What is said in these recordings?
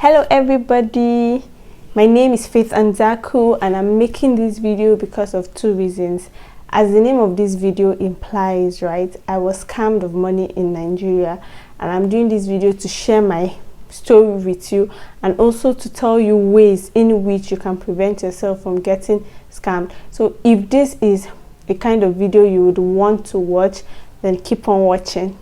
Hello everybody, my name is Fanzaku and I'm making this video because of two reasons. As the name of this video implies, right, I was scammed of money in Nigeria, and I'm doing this video to share my story with you and also to tell you ways in which you can prevent yourself from getting scammed. So if this is a kind of video you would want to watch, then keep on watching.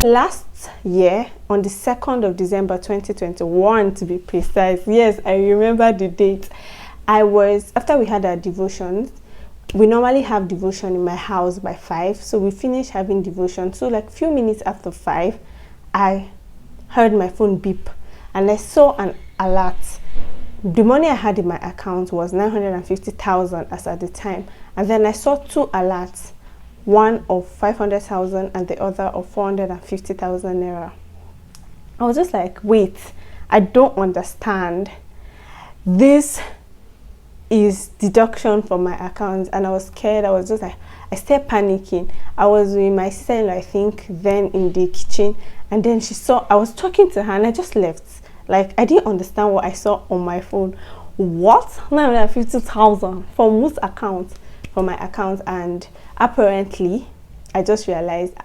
Last year, on the 2nd of December 2021 to be precise, yes, I remember the date, after we had our devotions, we normally have devotion in my house by 5, so we finished having devotion. So like few minutes after 5, I heard my phone beep and I saw an alert. The money I had in my account was 950,000 as at the time, and then I saw two alerts, one of 500,000 and the other of 450,000 naira. I was just like, wait, I don't understand. This is deduction from my account, and I was scared. I was just like, I started panicking. I was with my sister-in-law, I think, then in the kitchen, and then she saw, I was talking to her and I just left. Like, I didn't understand what I saw on my phone. What? 950,000 from whose account? From my account. And apparently, I just realized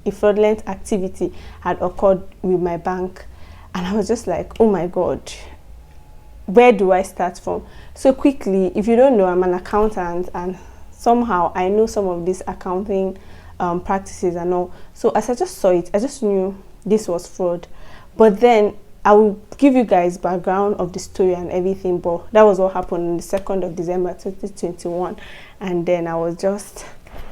a fraudulent activity had occurred with my bank, and I was just like, oh my god, where do I start from? So quickly, if you don't know, I'm an accountant, and somehow I know some of these accounting practices and all. So as I just saw it, I just knew this was fraud. But then I will give you guys background of the story and everything, but that was what happened on the 2nd of December 2021. And then I was just,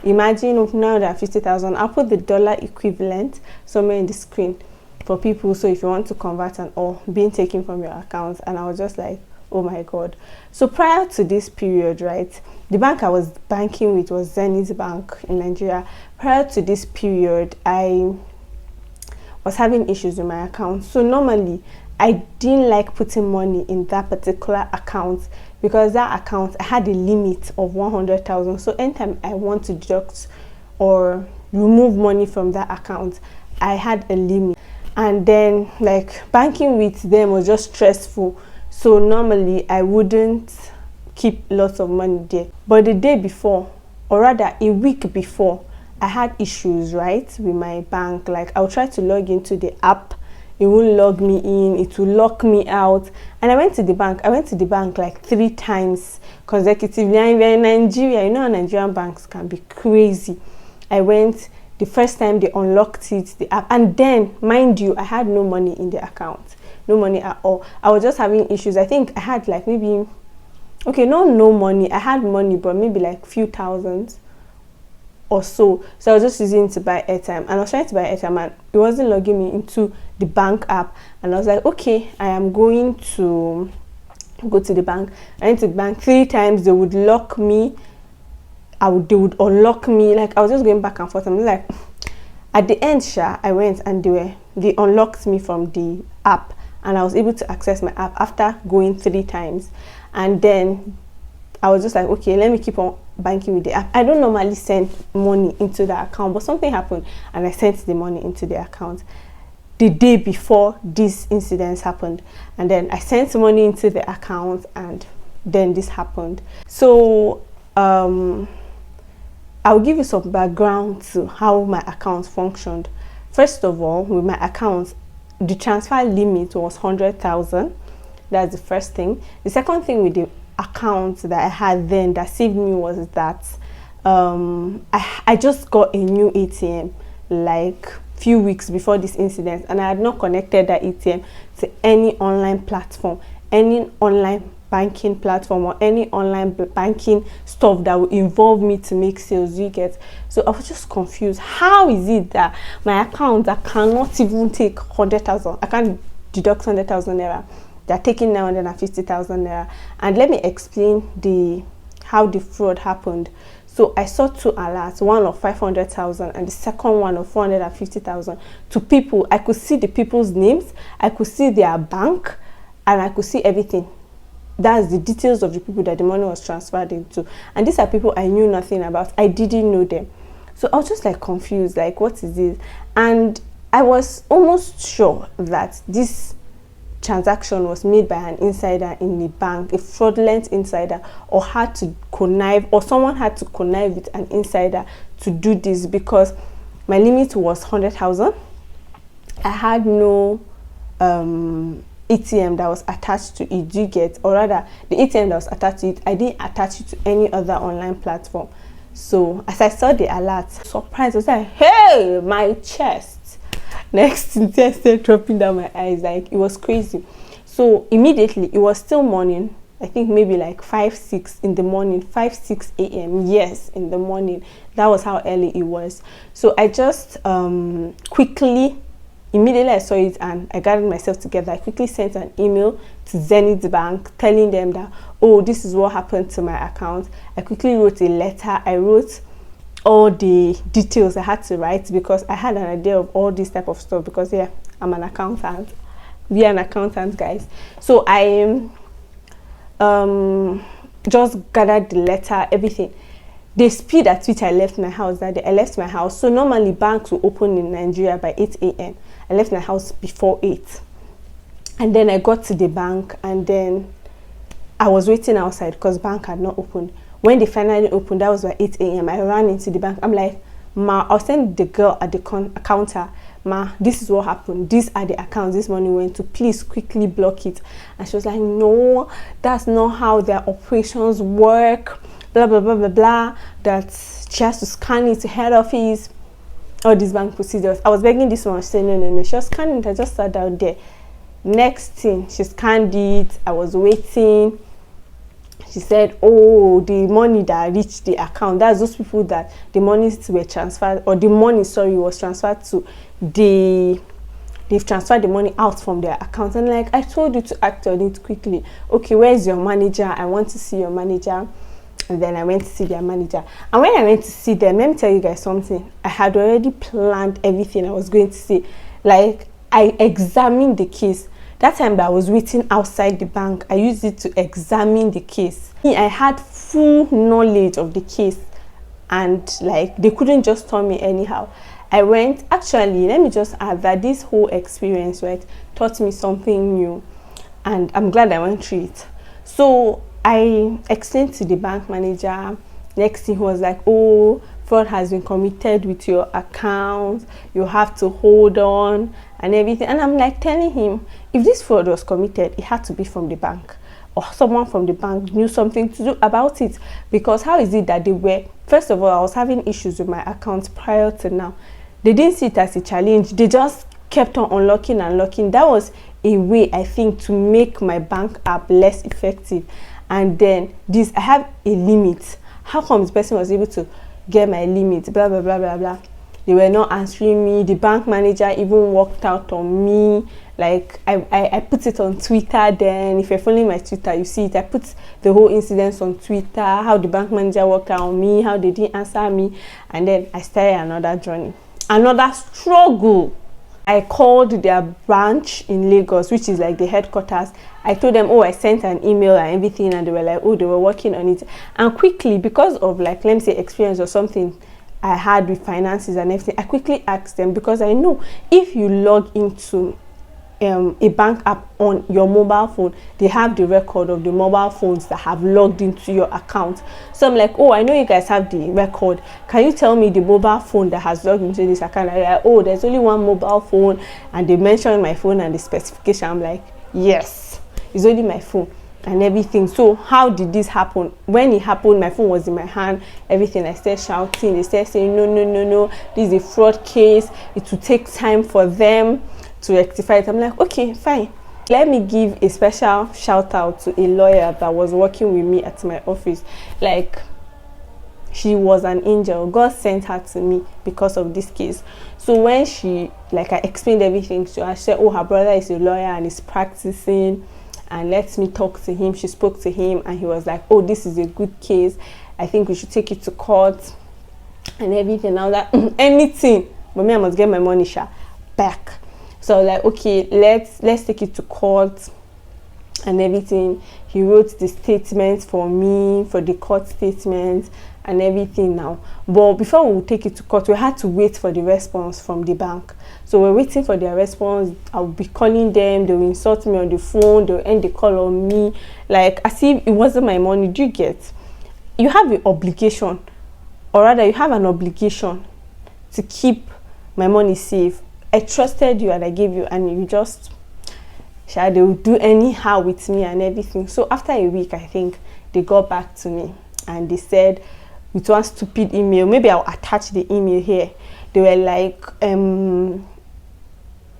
imagine now that 50,000, I'll put the dollar equivalent somewhere in the screen for people, so if you want to convert and all, being taken from your account. And I was just like, oh my god. So prior to this period, right, the bank I was banking with was Zenith Bank in Nigeria. Prior to this period, I was having issues with my account. So normally I didn't like putting money in that particular account, because that account I had a limit of 100,000. So anytime I want to deduct or remove money from that account, I had a limit. And then like banking with them was just stressful, so normally I wouldn't keep lots of money there. But the day before, or rather a week before, I had issues, right, with my bank. Like, I'll try to log into the app, it won't log me in, it will lock me out. And I went to the bank like 3 times consecutively. And we're in Nigeria, you know how Nigerian banks can be crazy. I went the first time, they unlocked it, the app, and then, mind you, I had no money in the account, no money at all. I was just having issues. I think I had like maybe, okay, no money, I had money, but maybe like few thousands or so. So I was just using it to buy airtime, and I was trying to buy airtime and it wasn't logging me into the bank app. And I was like, okay, I am going to go to the bank. I went to the bank 3 times, they would lock me, they would unlock me. Like, I was just going back and forth. I'm like, at the end, I went and they unlocked me from the app, and I was able to access my app after going 3 times. And then I was just like, okay, let me keep on banking with the app. I don't normally send money into the account, but something happened and I sent the money into the account the day before this incident happened. And then I sent money into the account, and then this happened. So I'll give you some background to how my account functioned. First of all, with my account, the transfer limit was 100,000. That's the first thing. The second thing with the account that I had then that saved me was that I just got a new ATM like few weeks before this incident, and I had not connected that ATM to any online platform, any online banking platform, or any online banking stuff that would involve me to make sales, you get. So I was just confused. How is it that my account, I cannot even take 100,000, I can't deduct 100,000 naira, they're taking 950,000 naira? And let me explain how the fraud happened. So I saw 2 alerts, one of 500,000 and the second one of 450,000 to people. I could see the people's names, I could see their bank, and I could see everything. That's the details of the people that the money was transferred into. And these are people I knew nothing about. I didn't know them. So I was just like confused, like what is this? And I was almost sure that this transaction was made by an insider in the bank, a fraudulent insider, or had to connive, or someone had to connive with an insider to do this, because my limit was 100,000. I had no ATM that was attached to it. Do you get? Or rather, the ATM that was attached to it, I didn't attach it to any other online platform. So as I saw the alert, surprised, I was like, hey, my chest. Next thing, I started dropping down my eyes, like it was crazy. So immediately, it was still morning. I think maybe like 5-6 in the morning, 5-6 a.m. Yes, in the morning. That was how early it was. So I just quickly, immediately I saw it and I gathered myself together. I quickly sent an email to Zenith Bank telling them that, oh, this is what happened to my account. I quickly wrote a letter. I wrote all the details I had to write, because I had an idea of all this type of stuff, because yeah, I'm an accountant. We are an accountant, guys. So I just gathered the letter, everything. The speed at which I left my house that day, I left my house. So normally banks will open in Nigeria by 8 a.m. I left my house before 8. And then I got to the bank, and then I was waiting outside because bank had not opened. When they finally opened, that was by 8 a.m. I ran into the bank. I'm like, ma, I'll send the girl at the counter, ma, this is what happened. These are the accounts this money went to. Please quickly block it. And she was like, no, that's not how their operations work. Blah, blah, blah, blah, blah. That she has to scan it to head office. All these bank procedures. I was begging this one. She said, no. She was scanning it. I just sat down there. Next thing, she scanned it. I was waiting. She said, oh, the money that reached the account, that's those people that the monies were transferred, or the money, sorry, was transferred to. They've transferred the money out from their account. And like, I told you to act on it quickly. Okay, where's your manager? I want to see your manager. And then I went to see their manager. And when I went to see them, let me tell you guys something. I had already planned everything I was going to say. Like, I examined the case. That time that I was waiting outside the bank, I used it to examine the case. I had full knowledge of the case, and like, they couldn't just tell me anyhow. I went, actually, let me just add that this whole experience, right, taught me something new, and I'm glad I went through it. So I explained to the bank manager. Next thing, he was like, oh, fraud has been committed with your account, you have to hold on and everything. And I'm like telling him, if this fraud was committed, it had to be from the bank, or someone from the bank knew something to do about it. Because how is it that they were, first of all, I was having issues with my account prior to now. They didn't see it as a challenge. They just kept on unlocking and locking. That was a way, I think, to make my bank app less effective. And then this, I have a limit. How come this person was able to get my limit? Blah, blah, blah, blah, blah. They were not answering me. The bank manager even walked out on me. Like, I put it on Twitter then. If you're following my Twitter, you see it. I put the whole incident on Twitter, how the bank manager walked out on me, how they didn't answer me. And then I started another journey. Another struggle. I called their branch in Lagos, which is like the headquarters. I told them, oh, I sent an email and everything, and they were like, oh, they were working on it. And quickly, because of like, let me say, experience or something I had with finances and everything, I quickly asked them, because I know if you log into a bank app on your mobile phone, they have the record of the mobile phones that have logged into your account. So I'm like, oh, I know you guys have the record. Can you tell me the mobile phone that has logged into this account? I'm like, oh, there's only one mobile phone, and they mentioned my phone and the specification. I'm like, yes, it's only my phone and everything. So how did this happen? When it happened, my phone was in my hand, everything. I started shouting. They started saying, no, this is a fraud case. It will take time for them to rectify it. I'm like, okay, fine. Let me give a special shout out to a lawyer that was working with me at my office. Like, she was an angel. God sent her to me because of this case. So when she, like, I explained everything to her, she said, oh, her brother is a lawyer and is practicing, and let me talk to him. She spoke to him, and he was like, oh, this is a good case. I think we should take it to court and everything. Now that anything, but me, I must get my money back. So like, okay, let's take it to court and everything. He wrote the statement for me, for the court statement and everything now. But before we would take it to court, we had to wait for the response from the bank. So we're waiting for their response. I'll be calling them, they will insult me on the phone, they'll end the call on me, like as if it wasn't my money. Do you get? You have an obligation, or rather you have an obligation to keep my money safe. I trusted you and I gave you, and you just, they will do anyhow with me and everything. So after a week, I think they got back to me and they said, with one stupid email, maybe I'll attach the email here. They were like,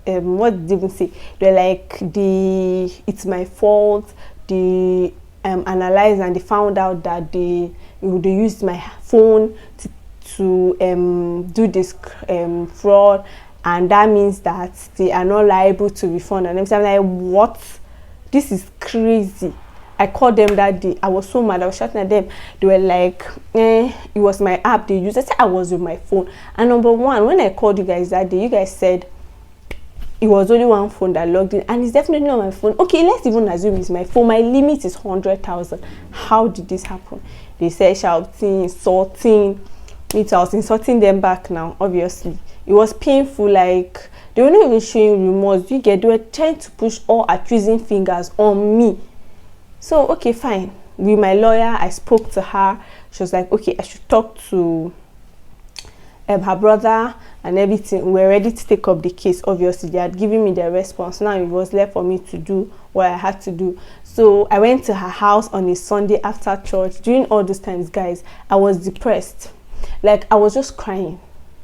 what did they even say? They're like, it's my fault. They analyzed and they found out that they used my phone to do this fraud, and that means that they are not liable to refund. And I'm like, what? This is crazy. I called them that day. I was so mad. I was shouting at them. They were like, it was my app they used. I said I was with my phone. And number one, when I called you guys that day, you guys said it was only one phone that logged in, and it's definitely not my phone. Okay, let's even assume it's my phone. My limit is 100,000. How did this happen? They said shouting, insulting. Me too, I was insulting them back now, obviously. It was painful, like they were not even showing remorse. You get, they were trying to push all accusing fingers on me. So okay, fine. With my lawyer, I spoke to her. She was like, okay, I should talk to her brother and everything. We're ready to take up the case. Obviously, they had given me their response. Now it was left for me to do what I had to do. So I went to her house on a Sunday after church. During all those times, guys, I was depressed. Like I was just crying.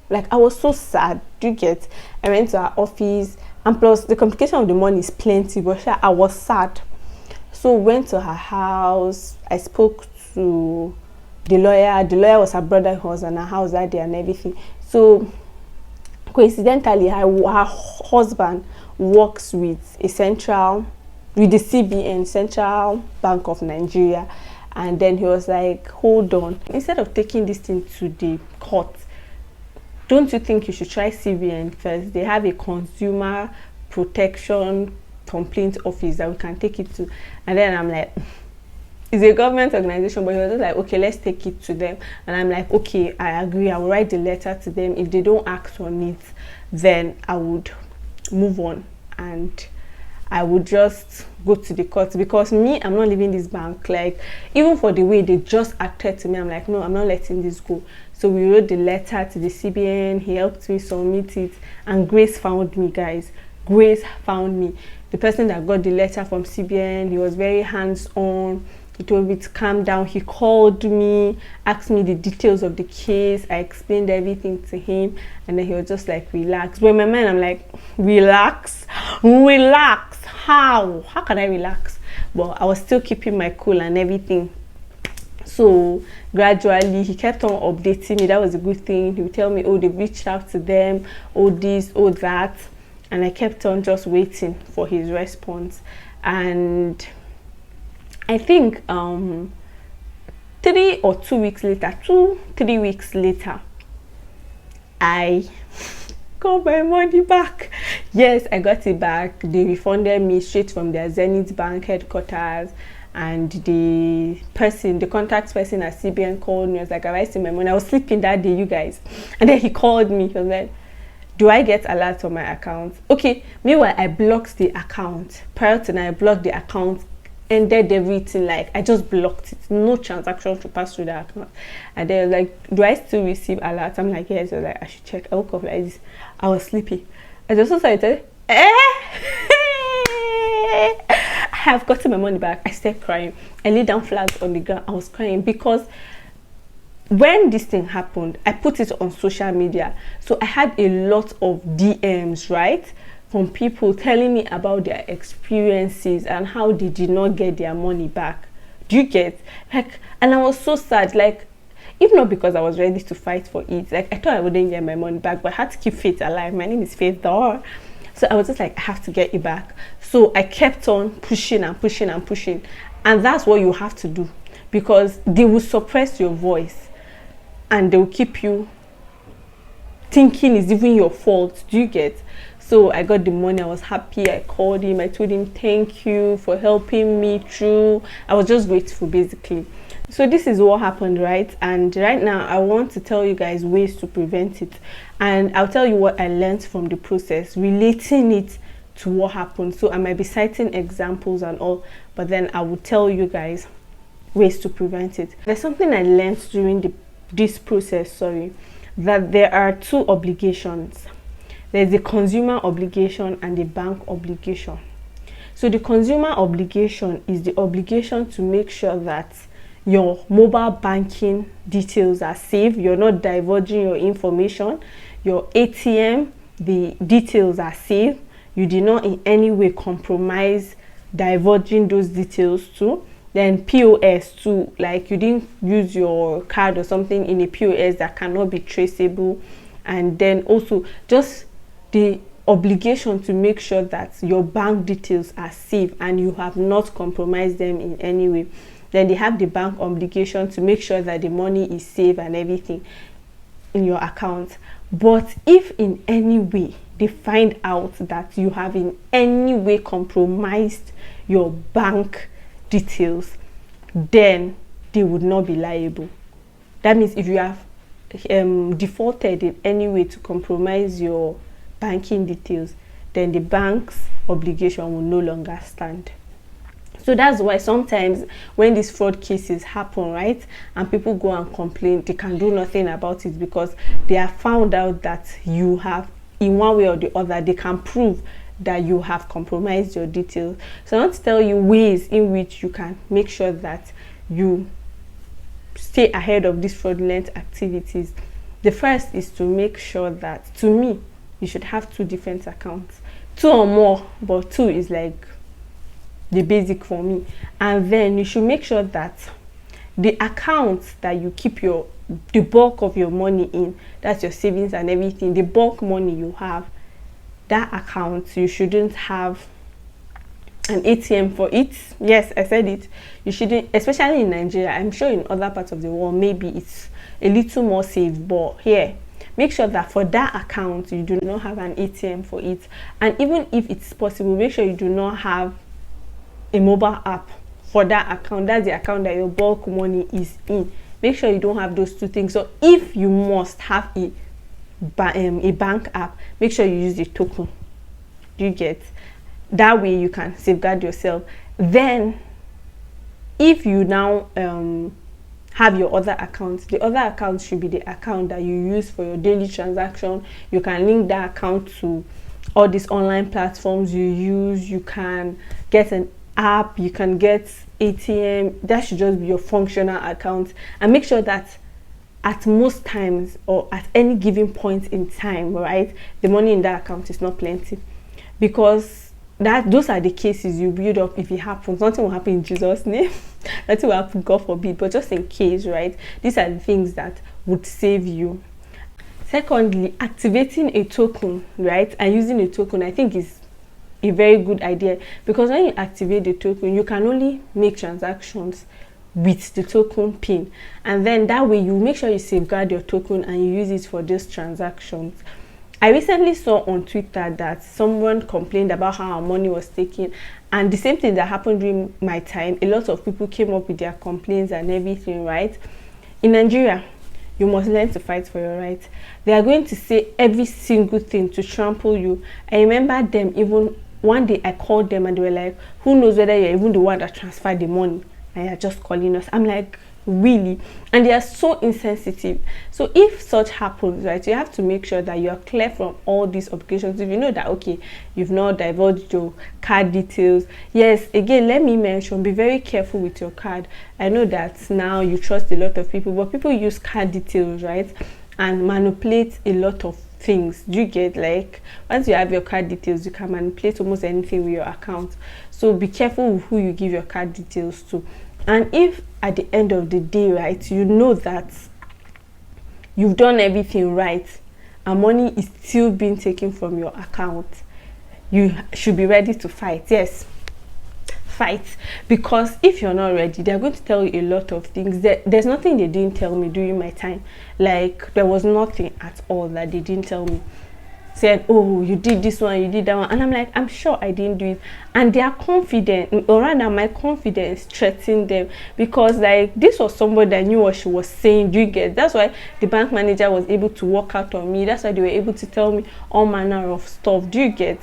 Like I was so sad. Do you get? I went to her office, and plus the complication of the money is plenty, but I was sad. So went to her house. I spoke to the lawyer. The lawyer was her brother who was in her house that day and everything. So coincidentally, her husband works with the CBN, Central Bank of Nigeria. And then he was like, hold on, instead of taking this thing to the court, don't you think you should try CBN first? They have a consumer protection complaint office that we can take it to. And then I'm like, it's a government organization, but he was just like, okay, let's take it to them. And I'm like, okay, I agree. I will write the letter to them. If they don't act on it, then I would move on and I would just go to the court, because me, I'm not leaving this bank. Like, even for the way they just acted to me, I'm like, no, I'm not letting this go. So we wrote the letter to the CBN. He helped me submit it, and Grace found me, guys. Grace found me. The person that got the letter from CBN, he was very hands-on. He told me to calm down. He called me, asked me the details of the case. I explained everything to him, and then he was just like, relax. But in my mind, I'm like, relax? How can I relax? But I was still keeping my cool and everything. So gradually he kept on updating me. That was a good thing. He would tell me, oh, they reached out to them, oh this, oh that, and I kept on just waiting for his response. And I think 3 or 2 weeks later, 2-3 weeks later, I got my money back. Yes, I got it back. They refunded me straight from their Zenith Bank headquarters, and the contact person at CBN called me. I was like, have I seen my money? I was sleeping that day, you guys. And then he called me. He was like, do I get alerts on my account? Okay, meanwhile, I blocked the account. Prior to that, I blocked the account, ended everything. Like, I just blocked it. No transaction to pass through the account. And then like, do I still receive alerts? I'm like, yes. I was like, I should check. I woke up like this. I was sleepy. I just started, I have gotten my money back. I started crying. I laid down flat on the ground. I was crying because when this thing happened, I put it on social media. So I had a lot of DMs, right, from people telling me about their experiences and how they did not get their money back. Do you get? Like, and I was so sad. Like, if not because I was ready to fight for it, like I thought I wouldn't get my money back, but I had to keep faith alive. My name is Faith Dor. So I was just like, I have to get it back. So I kept on pushing and pushing and pushing. And that's what you have to do, because they will suppress your voice and they will keep you thinking it's even your fault. Do you get? So I got the money. I was happy. I called him. I told him, thank you for helping me through. I was just grateful, basically. So this is what happened, right? And right now I want to tell you guys ways to prevent it, and I'll tell you what I learned from the process, relating it to what happened. So I might be citing examples and all, but then I will tell you guys ways to prevent it. There's something I learned during this process, that there are two obligations. There's the consumer obligation and the bank obligation. So the consumer obligation is the obligation to make sure that your mobile banking details are safe, you're not divulging your information, your ATM, the details are safe, you did not in any way compromise divulging those details too. Then POS too, like you didn't use your card or something in a POS that cannot be traceable. And then also just the obligation to make sure that your bank details are safe and you have not compromised them in any way. Then they have the bank obligation to make sure that the money is safe and everything in your account. But if in any way they find out that you have in any way compromised your bank details, then they would not be liable. That means if you have defaulted in any way to compromise your banking details, then the bank's obligation will no longer stand. So that's why sometimes when these fraud cases happen, right, and people go and complain, they can do nothing about it because they have found out that you have, in one way or the other, they can prove that you have compromised your details. So I want to tell you ways in which you can make sure that you stay ahead of these fraudulent activities. The first is to make sure that, to me, you should have 2 different accounts, 2 or more, but 2 is like the basic for me. And then you should make sure that the accounts that you keep the bulk of your money in, that's your savings and everything, the bulk money you have, that account, you shouldn't have an ATM for it. Yes, I said it. You shouldn't, especially in Nigeria. I'm sure in other parts of the world maybe it's a little more safe, but here, make sure that for that account you do not have an ATM for it. And even if it's possible, make sure you do not have a mobile app for that account. That's the account that your bulk money is in. Make sure you don't have those 2 things. So if you must have a bank app, make sure you use the token. You get that way you can safeguard yourself. Then if you now have your other accounts, the other account should be the account that you use for your daily transaction. You can link that account to all these online platforms you use. You can get an app, you can get ATM. That should just be your functional account. And make sure that at most times or at any given point in time, right, the money in that account is not plenty, because those are the cases you build up. If it happens, nothing will happen in Jesus' name. Nothing will happen, God forbid, but just in case, right, these are the things that would save you. Secondly, activating a token, right, and using a token, I think is a very good idea, because when you activate the token, you can only make transactions with the token pin, and then that way you make sure you safeguard your token and you use it for these transactions. I recently saw on Twitter that someone complained about how our money was taken, and the same thing that happened during my time. A lot of people came up with their complaints and everything, right? In Nigeria, you must learn to fight for your rights. They are going to say every single thing to trample you. I remember them, even one day I called them and they were like, who knows whether you're even the one that transferred the money and you're just calling us. I'm like, really? And they are so insensitive. So if such happens, right, you have to make sure that you are clear from all these obligations. If you know that, okay, you've not divulged your card details, yes, again, let me mention, be very careful with your card. I know that now you trust a lot of people, but people use card details, right, and manipulate a lot of things. Do you get? Like, once you have your card details, you can manipulate almost anything with your account. So be careful with who you give your card details to. And if at the end of the day, right, you know that you've done everything right and money is still being taken from your account, you should be ready to fight. Yes, fight. Because if you're not ready, they're going to tell you a lot of things. There's nothing they didn't tell me during my time. Like, there was nothing at all that they didn't tell me. said, oh, you did this one, you did that one, and I'm like, I'm sure I didn't do it. And they are confident, or rather my confidence threatened them, because like this was somebody that knew what she was saying. Do you get? That's why the bank manager was able to work out on me. That's why they were able to tell me all manner of stuff. Do you get?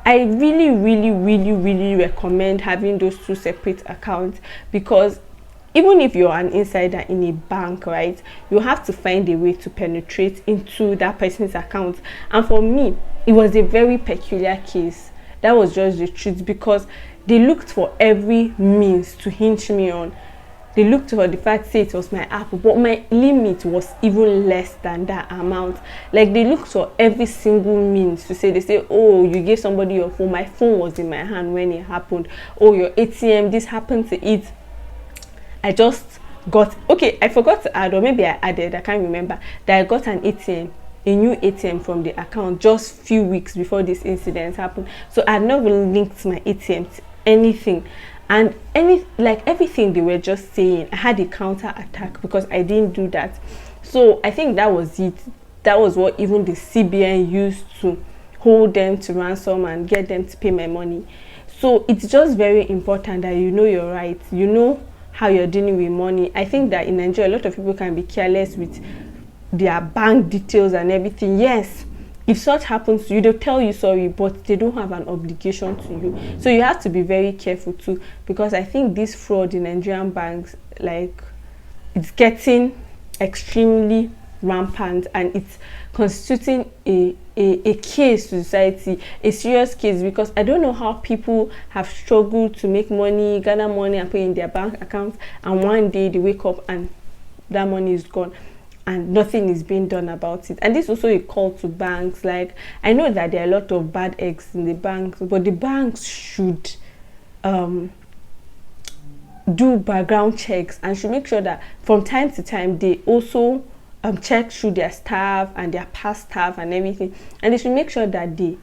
I really, really, really, really recommend having those two separate accounts, because even if you're an insider in a bank, right, you have to find a way to penetrate into that person's account. And for me, it was a very peculiar case. That was just the truth, because they looked for every means to hinge me on. They looked for the fact, say it was my app, but my limit was even less than that amount. Like, they looked for every single means to say, they say, oh, you gave somebody your phone, my phone was in my hand when it happened. Oh, your ATM, this happened to it. I just got, okay, I forgot to add, or maybe I added, I can't remember, that I got an ATM, a new ATM from the account just few weeks before this incident happened. So I had not even linked my ATM to anything. And everything they were just saying, I had a counter attack because I didn't do that. So I think that was it. That was what even the CBN used to hold them to ransom and get them to pay my money. So it's just very important that you know your rights, you know how you're dealing with money. I think that in Nigeria, a lot of people can be careless with their bank details and everything. Yes, if such happens to you, they'll tell you sorry, but they don't have an obligation to you. So you have to be very careful too, because I think this fraud in Nigerian banks, like, it's getting extremely rampant, and it's constituting a case to society, a serious case, because I don't know how people have struggled to make money, gather money and put in their bank accounts, and one day they wake up and that money is gone and nothing is being done about it. And this is also a call to banks. Like, I know that there are a lot of bad eggs in the banks, but the banks should do background checks and should make sure that from time to time they also check through their staff and their past staff and everything, and they should make sure that they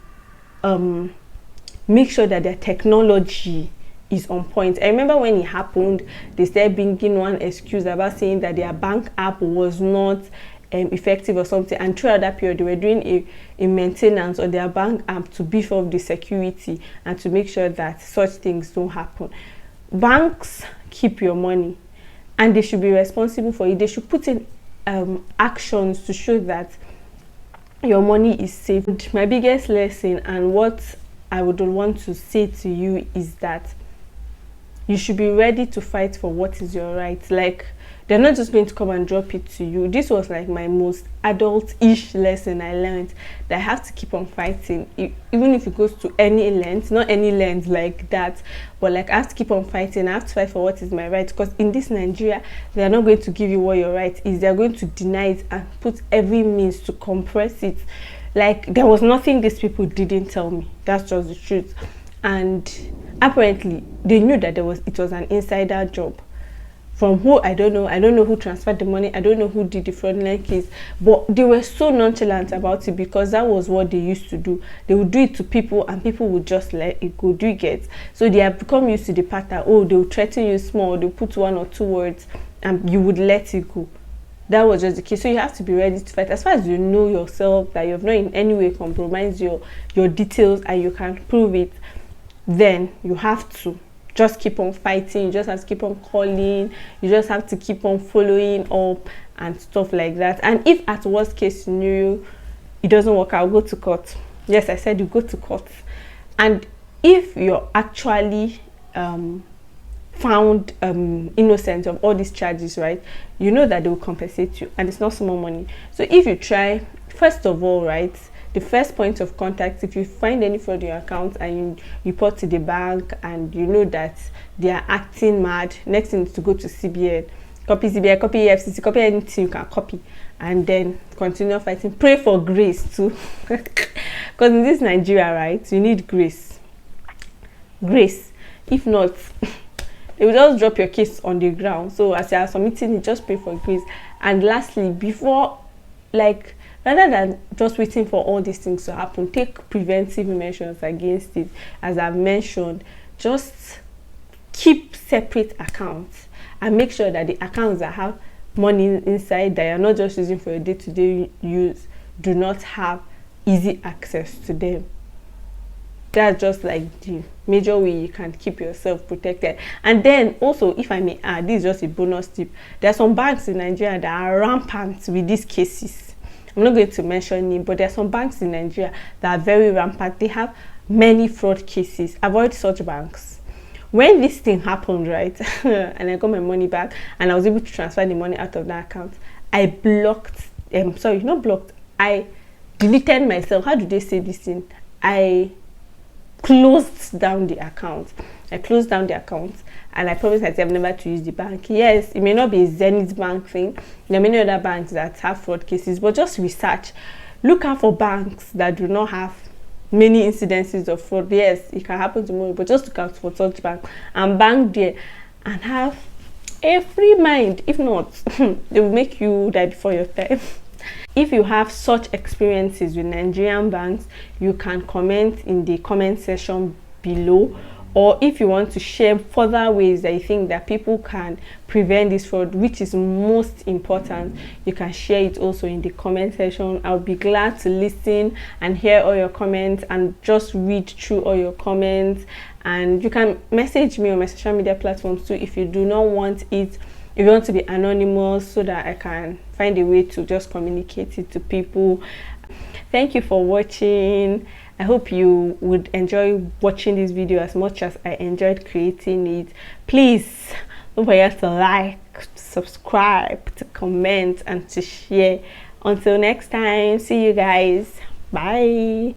make sure that their technology is on point. I remember when it happened, they started bringing one excuse about saying that their bank app was not effective or something, and throughout that period they were doing a maintenance on their bank app to beef up the security and to make sure that such things don't happen. Banks keep your money and they should be responsible for it. They should put in actions to show that your money is safe. My biggest lesson, and what I would want to say to you, is that you should be ready to fight for what is your right. Like, they're not just going to come and drop it to you. This was like my most adult-ish lesson I learned, that I have to keep on fighting, even if it goes to any length, not any length like that, but like I have to keep on fighting. I have to fight for what is my right, because in this Nigeria, they are not going to give you what your right is. They are going to deny it and put every means to compress it. Like, there was nothing these people didn't tell me. That's just the truth. And apparently they knew that it was an insider job. From who, I don't know who transferred the money, I don't know who did the fraudulent case, but they were so nonchalant about it, because that was what they used to do. They would do it to people and people would just let it go. Do you get? So they have become used to the pattern. Oh, they will threaten you small, they'll put one or two words and you would let it go. That was just the case. So you have to be ready to fight. As far as you know yourself, that you have not in any way compromised your details and you can prove it, then you have to just keep on fighting. You just have to keep on calling. You just have to keep on following up and stuff like that. And if at worst case scenario it doesn't work out, go to court. Yes, I said you go to court. And if you're actually found innocent of all these charges, right, you know that they will compensate you, and it's not small money. So if you try, first of all, right, the first point of contact, if you find any fraud in your account and you report to the bank and you know that they are acting mad, next thing is to go to CBN, copy CBN, copy EFCC, copy anything you can copy, and then continue fighting. Pray for grace too, because in this Nigeria, right, you need grace. If not, they will just drop your case on the ground. So as you are submitting it, just pray for grace. And lastly, before, like, rather than just waiting for all these things to happen, take preventive measures against it. As I've mentioned, just keep separate accounts and make sure that the accounts that have money inside, that you're not just using for your day-to-day use, do not have easy access to them. That's just like the major way you can keep yourself protected. And then also, if I may add, this is just a bonus tip, there are some banks in Nigeria that are rampant with these cases. I'm not going to mention it, but there are some banks in Nigeria that are very rampant. They have many fraud cases. Avoid such banks. When this thing happened, right, and I got my money back and I was able to transfer the money out of that account, I blocked, sorry, not blocked, I deleted myself. How do they say this thing? I closed down the account. I closed down the account and I promised myself never to use the bank. Yes, it may not be a Zenith Bank thing. There are many other banks that have fraud cases, but just research. Look out for banks that do not have many incidences of fraud. Yes, it can happen tomorrow, but just look out for such bank and bank there and have a free mind. If not, they will make you die before your time. If you have such experiences with Nigerian banks, you can comment in the comment section below, or if you want to share further ways that you think that people can prevent this fraud, which is most important, you can share it also in the comment section. I'll be glad to listen and hear all your comments and just read through all your comments. And you can message me on my social media platforms too if you do not want it, if you want to be anonymous, so that I can find a way to just communicate it to people. Thank you for watching. I hope you would enjoy watching this video as much as I enjoyed creating it. Please don't forget to like, to subscribe, to comment, and to share. Until next time, see you guys. Bye.